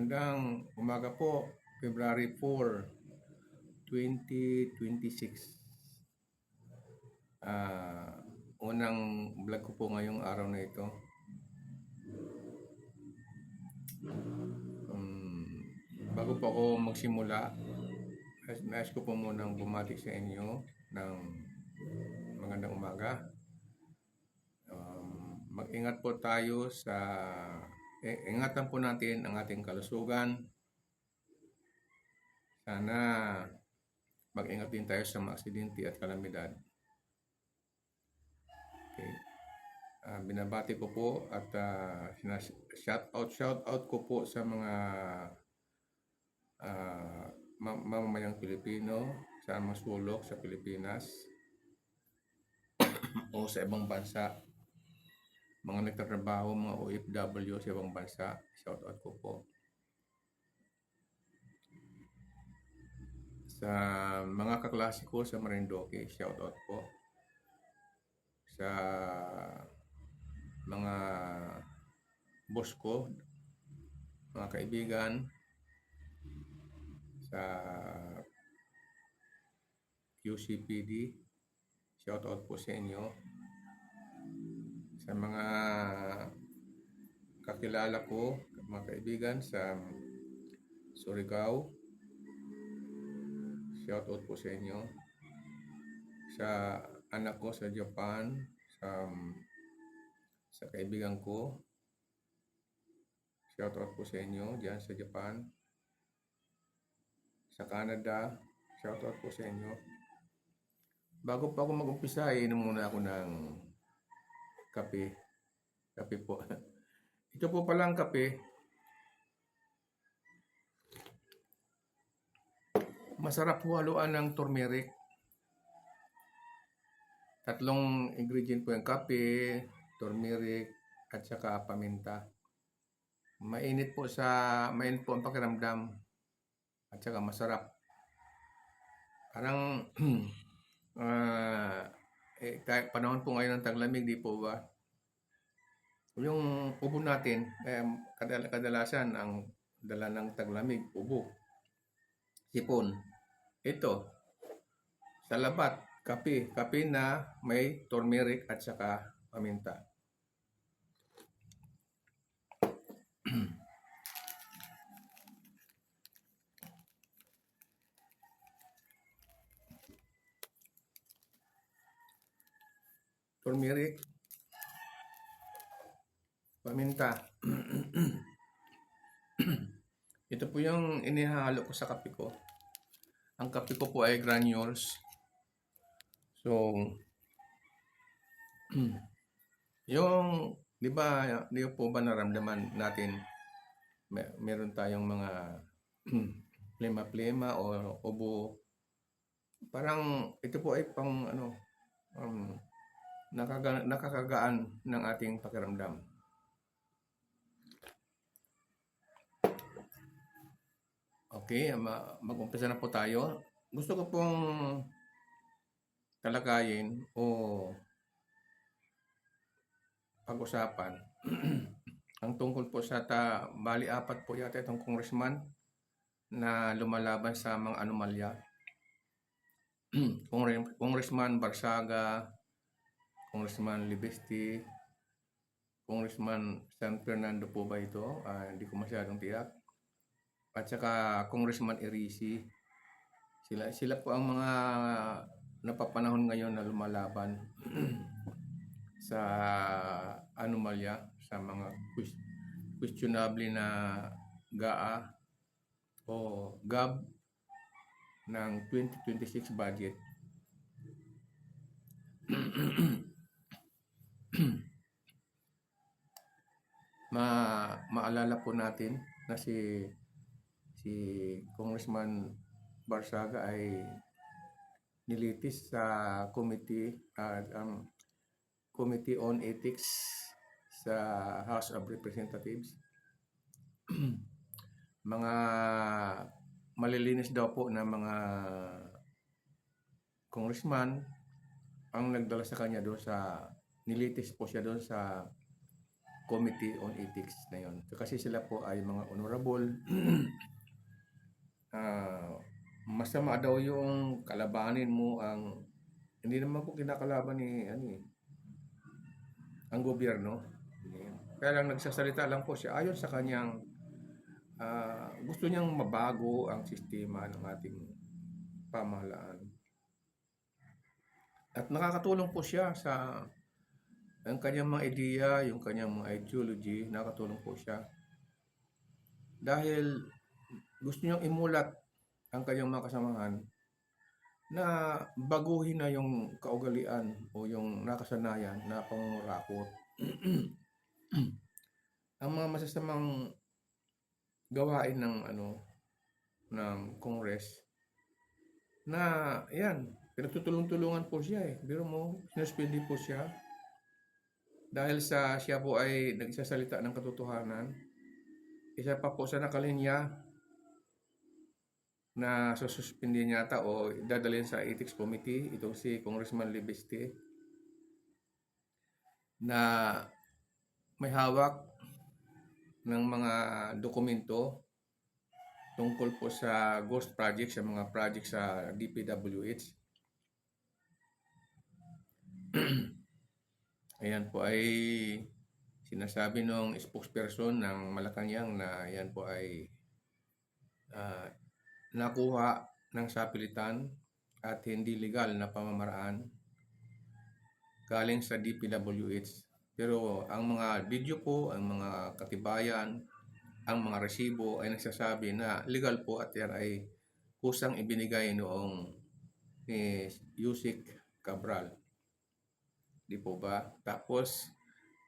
Magandang umaga po, February 4, 2026. Unang vlog ko po ngayong araw na ito. Bago po ako magsimula, nais ko po munang bumati sa inyo ng magandang umaga. Mag-ingat po tayo sa ingatan po natin ang ating kalusugan. Sana mag-ingat din tayo sa mga aksidente at kalamidad. Okay. Binabati ko po at shout out ko po sa mga mamamayang Pilipino sa mga sulok sa Pilipinas o sa ibang bansa, mga nagtatrabaho, mga OFW sa ibang bansa, shout out ko po. Sa mga kaklase ko sa Marinduque, shout out po. Sa mga boss ko, mga kaibigan, sa QCPD, shout out po sa inyo. Sa mga kakilala ko, mga kaibigan sa Surigao, shout out po sa inyo. Sa anak ko sa Japan, sa kaibigan ko, shout out po sa inyo diyan sa Japan. Sa Canada, shout out po sa inyo. Bago pa ako mag-umpisa, inom muna ako ng kape. Kape po. Ito po palang kape. Masarap po haluan ng turmeric. 3 ingredient po yung kape, turmeric, at saka paminta. Mainit po ang pakiramdam. At saka masarap. Parang kahit panahon po ngayon ng taglamig, di po ba? Yung ubo natin, kadalasan ang dala ng taglamig, ubo, sipon. Ito, sa labat, kape na may turmeric at saka paminta. Turmeric, paminta. Ito po yung inihalo ko sa kape ko. Ang kape ko po ay granules. So, yung, di po ba naramdaman natin, meron tayong mga plema-plema o ubo. Parang ito po ay pang nakakagaan ng ating pakiramdam. Okay, mag-umpisa na po tayo. Gusto ko pong talakayin o pag-usapan ang tungkol po sa bali 4 po yata itong congressman na lumalaban sa mga anomalya. Congressman Barsaga, Congressman Libesti, Congressman San Fernando po ba ito? Hindi ko masyadong tiyak. At saka Congressman Irisi. Sila po ang mga napapanahon ngayon na lumalaban sa anomalya, sa mga questionable na GAA o GAB ng 2026 budget. Maalala po natin na si Congressman Barsaga ay nilitis sa Committee on Ethics sa House of Representatives. Mga malilinis daw po na mga congressman ang nagdala sa kanya doon nilitis po siya doon sa Committee on Ethics na yon. Kasi sila po ay mga honorable. Masama daw yung kalabanin mo ang hindi naman po kinakalaban ni ang gobyerno. Kaya lang nagsasalita lang po siya ayon sa kanyang gusto niyang mabago ang sistema ng ating pamahalaan. At nakakatulong po siya sa ang kanyang mga ideya, yung kanyang mga ideology, nakatulong po siya. Dahil gusto niyang imulat ang kanyang mga kasamahan na baguhin na yung kaugalian o yung nakasanayan na pangungurakot. Ang mga masasamang gawain ng Congress na yan, pinagtutulong-tulungan po siya eh. Biro mo, sinuspindi po siya dahil siya po ay nagsasalita ng katotohanan. Isa pa po sa nakalinya na sususpindi yata o dadalhin sa Ethics Committee, itong si Congressman Libeste na may hawak ng mga dokumento tungkol po sa ghost project, sa mga project sa DPWH. Ayan po ay sinasabi ng spokesperson ng Malacanang na yan po ay nakuha ng sapilitan at hindi legal na pamamaraan galing sa DPWH. Pero ang mga video po, ang mga katibayan, ang mga resibo ay nagsasabi na legal po at yan ay kusang ibinigay noong ni Yusek Cabral. Di po ba? Tapos,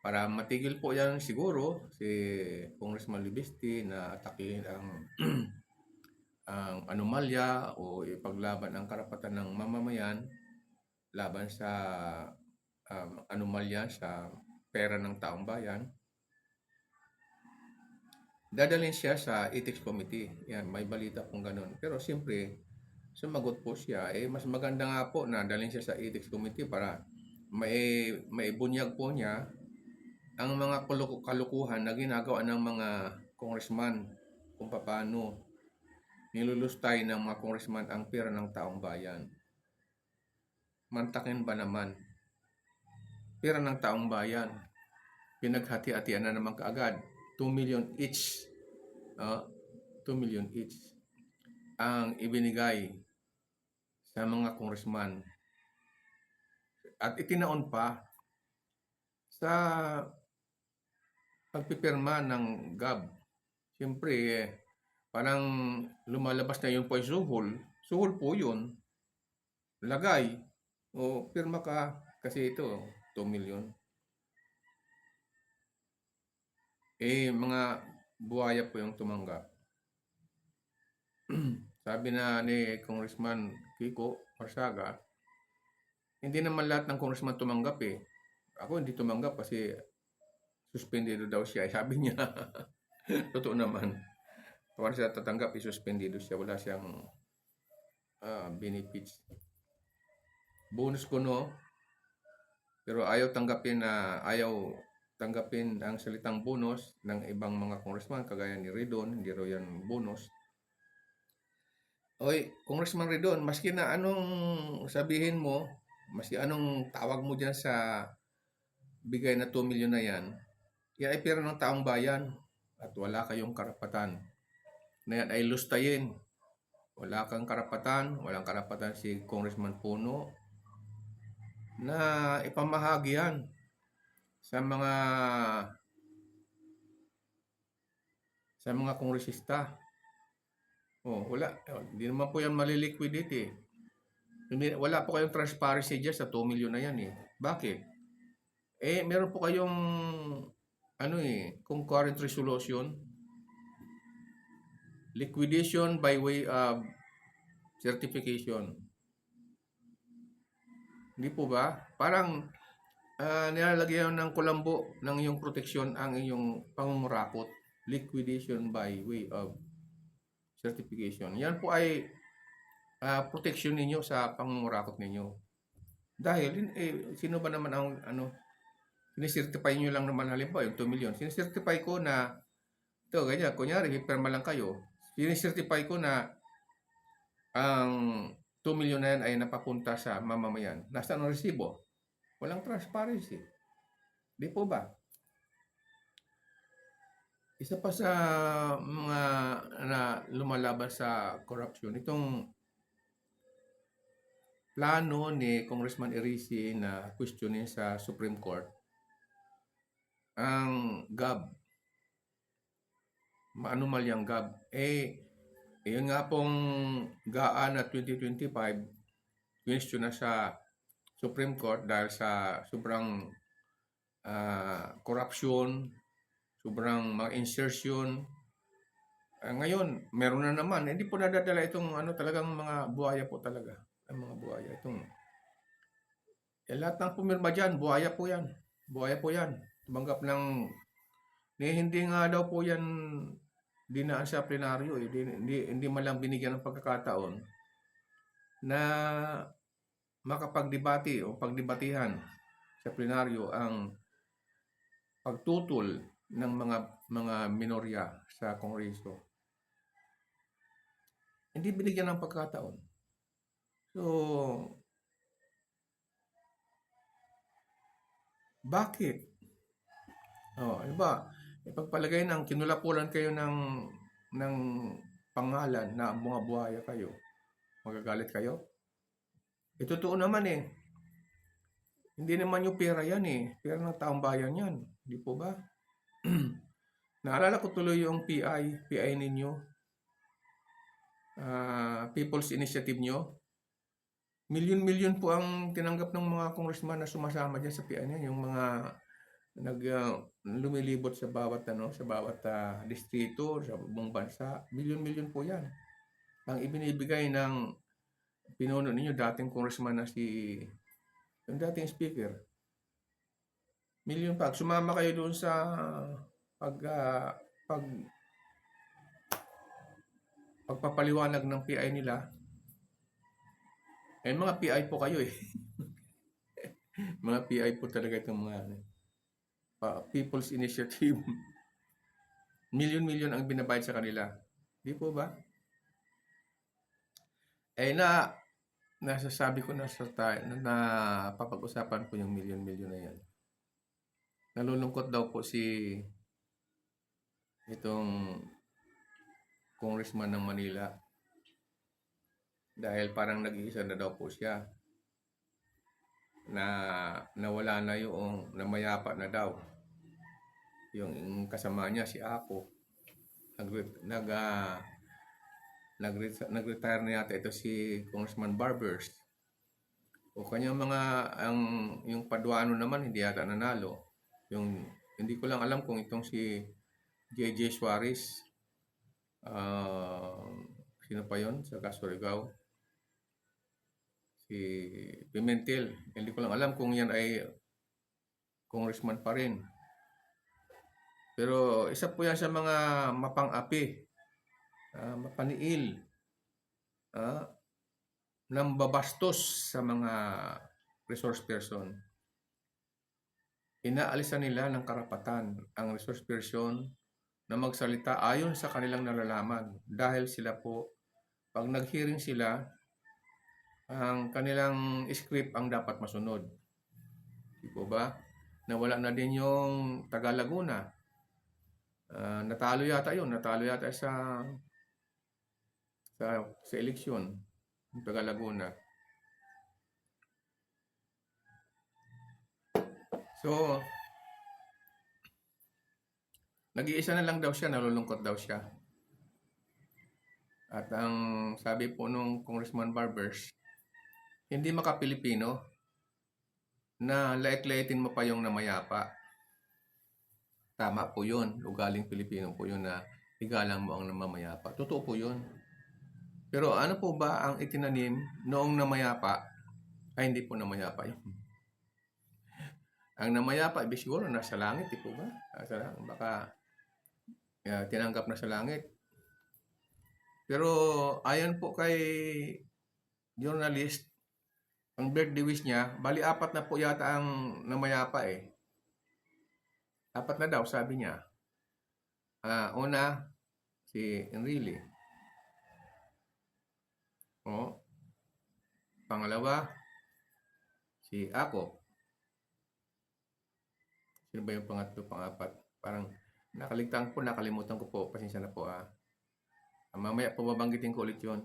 para matigil po yan siguro si Congressman Libeste na atakihin ang anomalya o ipaglaban ang karapatan ng mamamayan laban sa anomalya sa pera ng taong bayan, dadalhin siya sa Ethics Committee. Yan, may balita pong ganun. Pero siyempre, sumagot po siya, mas maganda nga po na dalhin siya sa Ethics Committee para maibunyag po niya ang mga kalukuhan na ginagawa ng mga congressman kung paano nilulustay ng mga congressman ang pera ng taong bayan. Mantakin ba naman? Pera ng taong bayan, pinaghati-hatian na naman kaagad. 2 million each. 2 million each ang ibinigay sa mga congressman. At itinaon pa sa pagpipirma ng GAB. Siyempre, parang lumalabas na yun po ay suhol. Suhol po yun. Lagay. O pirma ka kasi ito, 2 million. Mga buhaya po yung tumanggap. Sabi na ni Congressman Kiko Marsaga, hindi naman lahat ng congressman tumanggap eh. Ako hindi tumanggap kasi suspendido daw siya. Sabi niya, totoo naman. Kung siya tatanggap, isuspendido siya. Wala siyang benefits. Bonus ko no. Pero ayaw tanggapin ang salitang bonus ng ibang mga congressman kagaya ni Redon, hindi raw yan bonus. Oy, Congressman Redon, maski na anong sabihin mo, maski anong tawag mo dyan sa bigay na 2 million na yan ay pera ng taong bayan at wala kayong karapatan na yan ay lustayin. Wala kang karapatan, walang karapatan si Congressman Puno na ipamahagi yan sa mga kongresista. Wala. Hindi naman po yan maliliquidate eh. Wala po kayong transparency dyan sa 2 million na yan eh. Bakit? Meron po kayong concurrent resolution, liquidation by way of certification. Hindi po ba? Parang nilalagyan ng kulambo ng iyong proteksyon ang iyong pangungurakot. Liquidation by way of certification. Yan po ay proteksyon ninyo sa pangungurakot ninyo. Dahil sino ba naman ang Sinisertify nyo lang naman halimbawa yung 2 million. Sinisertify ko na ito, ganyan. Kunyari, pipirma lang kayo. Sinisertify ko na ang 2 million na yan ay napapunta sa mamamayan. Nasaan ang resibo? Walang transparency. Di po ba? Isa pa sa mga na lumalaban sa corruption, itong plano ni Congressman Erici na questionin sa Supreme Court ang GAB. Maanumalyang GAB. Yun nga pong GAA na 2025, question na sa Supreme Court dahil sa sobrang corruption, sobrang mga insertion. Ngayon, meron na naman. Hindi po nadadala itong talagang mga buhaya po talaga. Ang mga buhaya. Lahat ng pumirma dyan, buhaya po yan. Buhaya po yan. Tumanggap ng... hindi nga daw po yan dinaan sa plenaryo. Hindi man lang binigyan ng pagkakataon na makapagdebate o pagdebatihan sa plenaryo ang pagtutol ng mga minorya sa Kongreso. Hindi binigyan ng pagkakataon. So, bakit? Ano ba? Ipagpalagay ng kinulapulan kayo ng pangalan na mga buhaya kayo. Magagalit kayo? Totoo naman Hindi naman yung pera yan Pera ng taong bayan yan. Di po ba? Naalala ko tuloy yung PI ninyo. People's Initiative nyo. Milyon-milyon po ang tinanggap ng mga congressman na sumasama dyan sa PI niya. Yung mga lumilibot sa bawat distrito, sa buong bansa. Milyon-milyon po yan. Ang ibinibigay ng pinuno ninyo, dating congressman na yung dating speaker. Milyon pa. Sumama kayo doon sa pagpapaliwanag ng PI nila. Mga PI po kayo mga PI po talaga itong mga People's Initiative. Milyon-milyon ang binabayad sa kanila. Di po ba? Nasasabi ko na na papag-usapan ko yung milyon-milyon na yan. Nalulungkot daw po itong congressman ng Manila dahil parang nag-iisa na daw po siya na nawala na yung namayapa na daw yung kasama niya si Ako nag-retire na yata ito si Congressman Barbers o kanyang yung Paduano naman hindi yata nanalo hindi ko lang alam kung itong si JJ Suarez sino pa yon sa Surigao si Pimentel. Hindi ko lang alam kung yan ay congressman pa rin. Pero isa po yan sa mga mapang-api, mapaniil, nambabastos sa mga resource person. Inaalisan nila ng karapatan ang resource person na magsalita ayon sa kanilang nalalaman dahil sila po, pag nag-hearing sila, ang kanilang script ang dapat masunod. Di po ba? Nawala na din yung Taga Laguna. Natalo yata sa eleksyon ng Taga Laguna. So, nag-iisa na lang daw siya, nalulungkot daw siya. At ang sabi po nung Congressman Barbers, hindi maka-Pilipino na lait-laitin mo pa yung namayapa. Tama po yun. Ugaling Pilipino po yun na igalang mo ang namamayapa. Totoo po yun. Pero ano po ba ang itinanim noong namayapa? Ay, hindi po namayapa yun. Ang namayapa, ibig siguro nasa langit, di po ba? Baka tinanggap na sa langit. Pero ayon po kay journalist, ang birthday wish niya, bali 4 na po yata ang namayapa Apat na daw, sabi niya. Una, si Enrile. O, pangalawa, si Ako. Sino ba yung pangatlo, pangapat? Parang nakalimutan ko po. Pasensya na po. Mamaya po babanggitin ko ulit yun.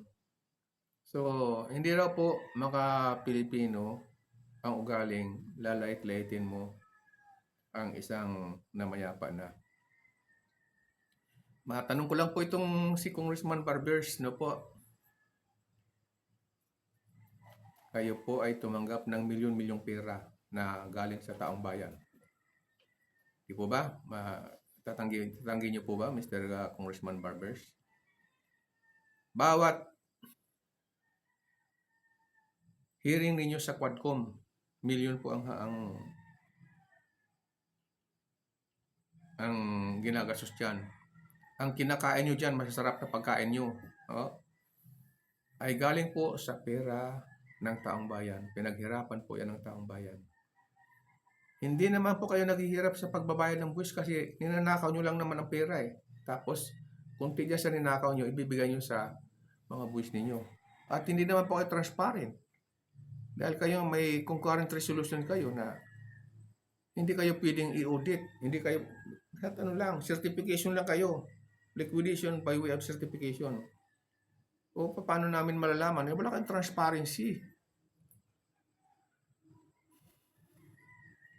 So, hindi raw po maka-Pilipino ang ugaling lalait-laitin mo ang isang namayapa na. Matanong ko lang po itong si Congressman Barbers, no po? Kayo po ay tumanggap ng milyon-milyong pera na galing sa taong bayan. Di po ba? Tatanggi niyo po ba, Mr. Congressman Barbers? Bawat hearing ninyo sa Quadcom, milyon po ang ginagastos dyan. Ang kinakain nyo dyan, masasarap na pagkain nyo, ay galing po sa pera ng taong bayan. Pinaghirapan po yan ng taong bayan. Hindi naman po kayo naghihirap sa pagbabayad ng buwis kasi ninanakaw nyo lang naman ang pera eh. Tapos, kung tigyan sa ninakaw nyo, ibibigay nyo sa mga buwis ninyo. At hindi naman po kayo transparent. Dahil kayo may concurrent resolution kayo na hindi kayo pwedeng i-audit. Hindi kayo, certification lang kayo. Liquidation by way of certification. O paano namin malalaman? Wala kayong transparency.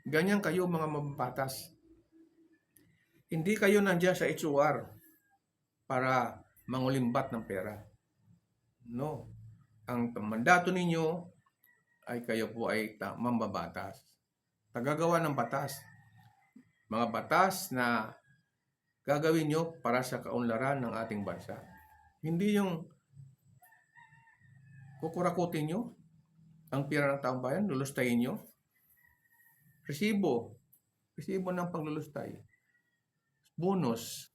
Ganyan kayo mga mababatas. Hindi kayo nandiyan sa HOR para mangulimbat ng pera. No. Ang mandato ninyo ay kayo po ay mambabatas. Tagagawa ng batas. Mga batas na gagawin nyo para sa kaunlaran ng ating bansa. Hindi yung kukurakutin nyo ang pera ng taong bayan, lulustayin nyo. Resibo ng paglulustay. Bonus.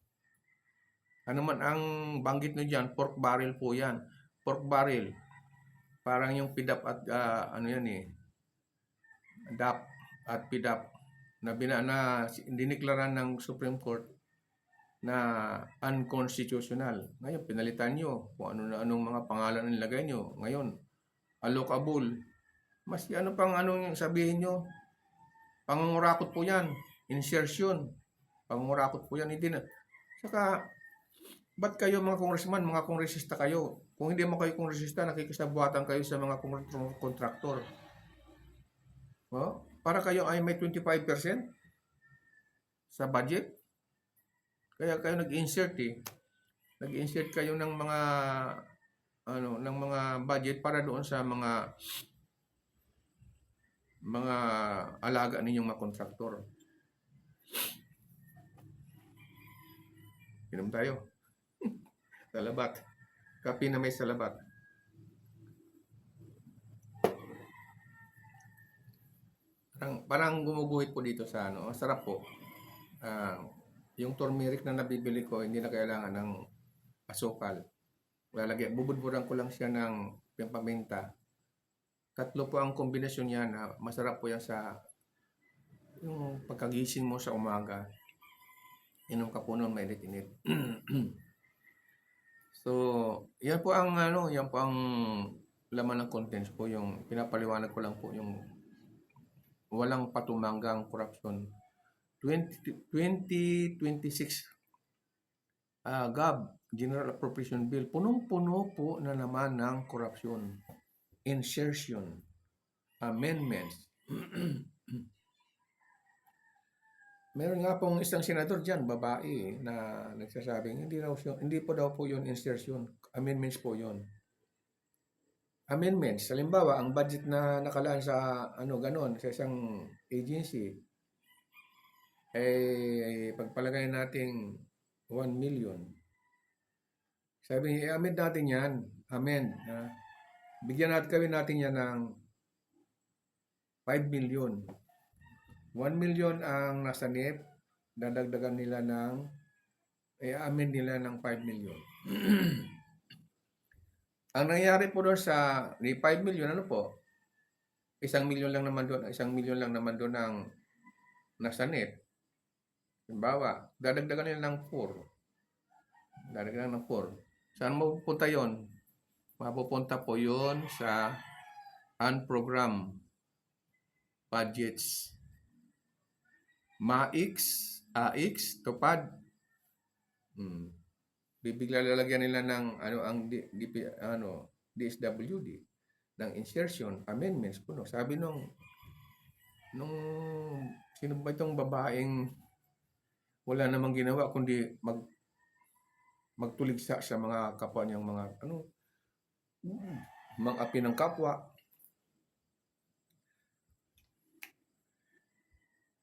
Ano man ang banggit nyo dyan, pork barrel po yan. Pork barrel. Parang yung PDAP at DAP at PDAP na diniklara ng Supreme Court na unconstitutional. Ngayon, pinalitan nyo kung anong mga pangalan ang nilagay nyo. Ngayon, allocable. Mas anong sabihin nyo? Pangungurakot po yan. Insertion. Pangungurakot po yan. Hindi na. Saka, ba't kayo mga congressman, mga kongresista kayo? Kung hindi mo kayo kongresista, nakikisabuatan kayo sa mga kontraktor. Para kayo ay may 25% sa budget. Kaya kayo nag-insert eh. Nag-insert kayo ng mga ng mga budget para doon sa mga alaga ninyong mga kontraktor. Inom tayo. Salabat. Kape na may salabat. Parang gumuguhit po dito sa Sarap po. Yung turmeric na nabibili ko, hindi na kailangan ng asukal. Bubudburan ko lang siya ng paminta. 3 po ang kombinasyon niya na masarap po yan sa yung pagkagising mo sa umaga. Inom ka po nun, mainit-init. So, yan po ang laman ng contents po, yung pinapaliwanag ko lang po yung walang patumanggang korupsyon. 2026 GAB, General Appropriation Bill, punong-puno po na naman ng korupsyon. Insertion, amendments. Meron nga pong isang senador dyan, babae, na nagsasabing hindi po daw po yun insertion, amendments po yun. Amendments, halimbawa, ang budget na nakalaan sa ganon, sa isang agency, pagpalagay nating 1 million. Sabi, i-amend natin yan. Amend. Bigyan natin yan ng 5 million. 1 million ang nasa NEP, dadagdagan nila i-amend nila ng 5 million. Ang nangyari po doon sa 5 million, 1 million lang naman doon, 1 million lang naman doon ang nasa NEP. Halimbawa, dadagdagan nila ng 4. Dadagdagan ng 4. Saan mapupunta yon? Mapupunta po yon sa unprogrammed budgets. MAIX, AIX, TUPAD. Bibigla lalagyan nila ng DSWD ng insertion, amendments po. No? Sabi nung sino ba itong babaeng wala namang ginawa kundi magtuligsa sa mga kapwa niyang mga mang-api ng kapwa.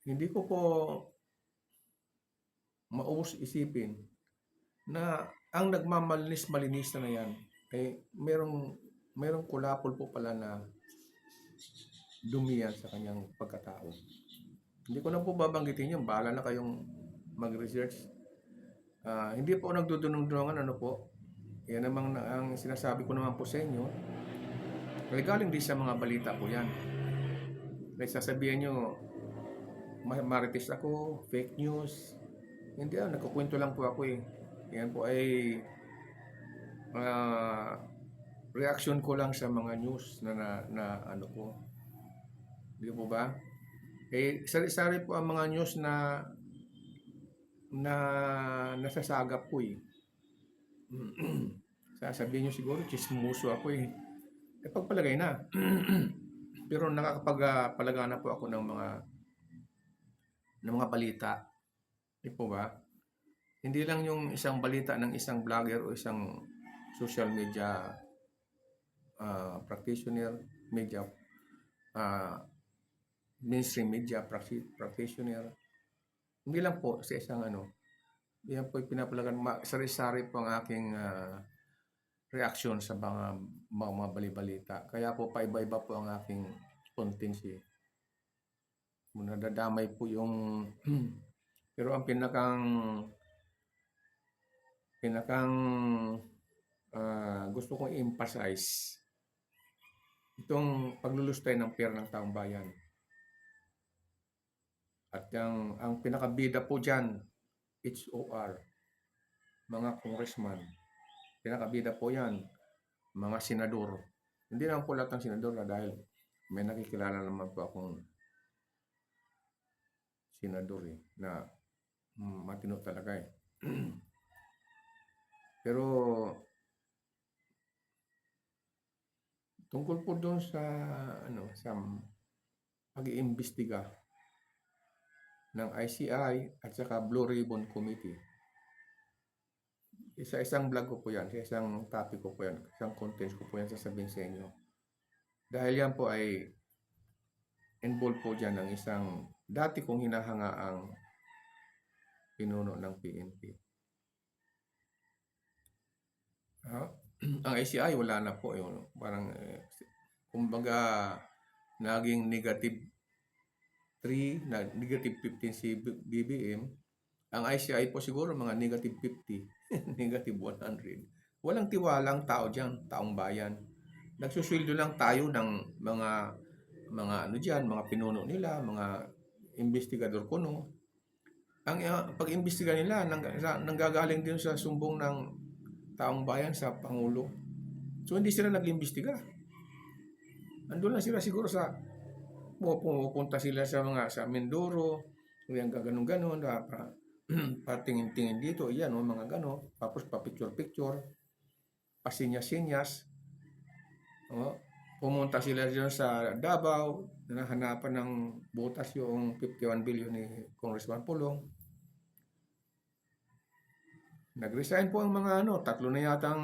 Hindi ko po maubos isipin na ang nagmamalinis-malinis na yan ay merong kulapol po pala na dumi yan sa kanyang pagkatao. Hindi ko na po babanggitin yun. Bahala na kayong mag-research. Hindi po nagdudunong-dunongan, ano po. Yan namang ang sinasabi ko naman po sa inyo. Galing din sa mga balita po yan. May sasabihin nyo, marites ako, fake news. Hindi, nagkukwento lang po ako eh. Yan po ay reaction ko lang sa mga news na ano po. Hindi po ba? Sari-sari po ang mga news na nasasagap po eh. Sasabihin nyo siguro, chismoso ako eh. Pagpalagay na. Pero nakakapagpalagana po ako ng mga balita. Di po ba? Hindi lang yung isang balita ng isang vlogger o isang social media practitioner, mainstream media practitioner. Hindi lang po sa isang yan po pinapalagan. Sari-sari po ang aking reaction sa mga balibalita. Kaya po paiba-iba po ang aking spontaneity. Nadadamay po yung pero ang pinakang gusto kong i-emphasize itong paglulustay ng pera ng taong bayan. At ang pinakabida po dyan, HOR, mga congressman. Pinakabida po yan, mga senador. Hindi naman po lahat ng senador dahil may nakikilala naman po akong senador na matino talaga eh. Pero tungkol po doon sa pag-iimbestiga ng ICI at saka Blue Ribbon Committee. Isang vlog ko po yan, isang topic ko po yan, isang content ko po yan sasabihin sa inyo. Dahil yan po ay involved po dyan ng isang dati kong hinahangaang pinuno ng PNP. Ang ICI wala na po yun. Parang kumbaga naging negative 3, negative 15 si BBM. Ang ICI po siguro mga negative 50, negative 100. Walang tiwalang tao dyan, taong bayan. Nagsusweldo lang tayo ng mga mga pinuno nila, mga investigador kuno. Ang pag-imbestiga nila nanggagaling din sa sumbong ng taong bayan sa Pangulo. So hindi sila nag-imbestiga. Andun lang sila siguro sa pupunta sila sa Mindoro, yung ganon-ganon, patingin-tingin dito, yan mga ganon, tapos pa-picture-picture, pasinyas-sinyas. Pumunta sila dyan sa Davao, nahanapan ng butas yung 51 billion ni Congressman Pulong. Nag-resign po ang mga 3 na yatang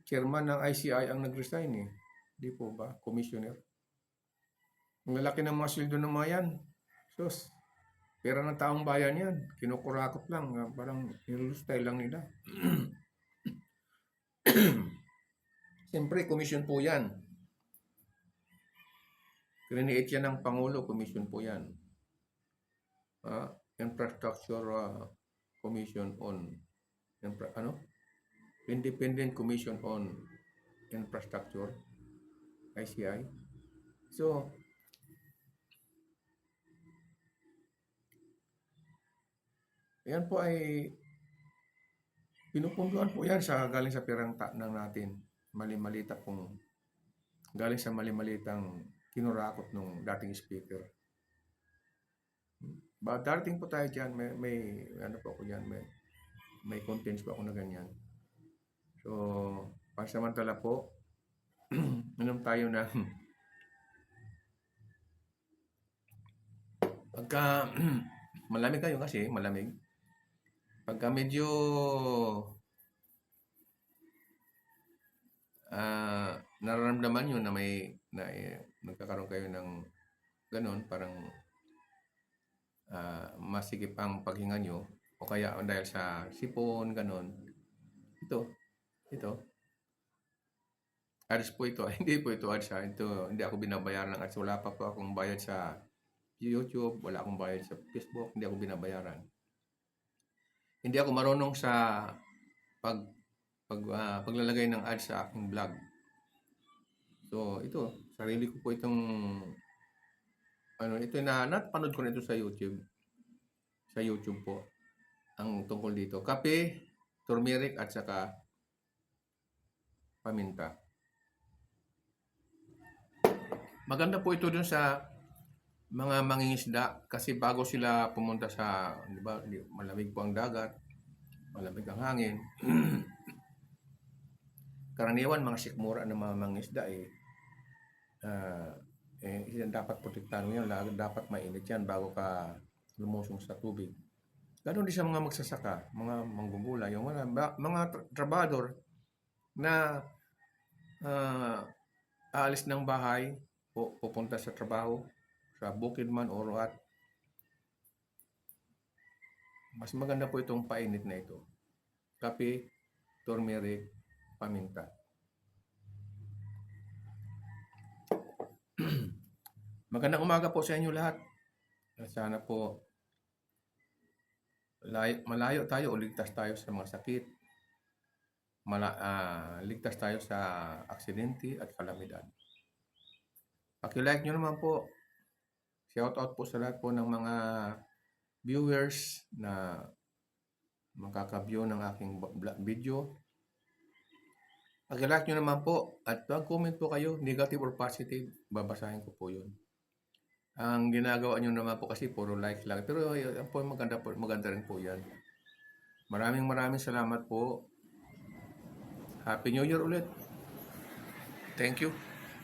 chairman ng ICI ang nag-resign eh. Di po ba? Commissioner. Ang lalaki ng mga sweldo ng mga yan. Sus, pera ng taong bayan yan. Kinukurakot lang. Parang nilulustay lang nila. Siyempre, commission po yan. Create yan ng Pangulo, commission po yan. Infrastructure Commission on Independent Commission on Infrastructure, ICI. So, Yan po ay pinupunduan po yan galing sa pirang ng natin. Mali-malita pong galing sa mali-malitang kinurakot ng dating speaker. Darating po tayo dyan, may ano po ako dyan, may contents po ako na ganyan. So, pansamantala po, inom tayo na pagka malamig kayo kasi, malamig. Pagka medyo nararamdaman nyo na nagkakaroon kayo ng ganun, parang masikip ang paghinga nyo, o kaya dahil sa sipon, ganun. Ito, ads po ito. Hindi po ito ads ha. Ito, hindi ako binabayaran ng ads. Wala pa po akong bayad sa YouTube, wala akong bayad sa Facebook, hindi ako binabayaran. Hindi ako marunong sa paglalagay ng ads sa aking vlog. So, ito, sarili ko po itong ito na napanood ko na ito sa YouTube. Sa YouTube po. Ang tungkol dito. Kape, turmeric at saka paminta. Maganda po ito dun sa mga mangingisda kasi bago sila pumunta sa, di ba, malamig po ang dagat, malamig ang hangin. Karaniwan mga sikmura ng mga mangingisda dapat protektahan mo yan, dapat mainit yan bago ka lumusong sa tubig. Ganon din sa mga magsasaka, mga manggugulay, yung mga trabador na aalis ng bahay, pupunta sa trabaho, sa bukid man o ruat. Mas maganda po itong painit na ito. Kape, turmeric, paminta. Magandang umaga po sa inyo lahat. Sana po malayo tayo o ligtas tayo sa mga sakit. Ligtas tayo sa aksidente at kalamidad. Paki-like nyo naman po. Shout out po sa lahat po ng mga viewers na makaka-view ng aking video. Paki-like nyo naman po at mag-comment po kayo, negative or positive, babasahin ko po yun. Ang ginagawa nyo naman po kasi puro likes lang. Pero po, maganda rin po yan. Maraming salamat po. Happy New Year ulit. Thank you.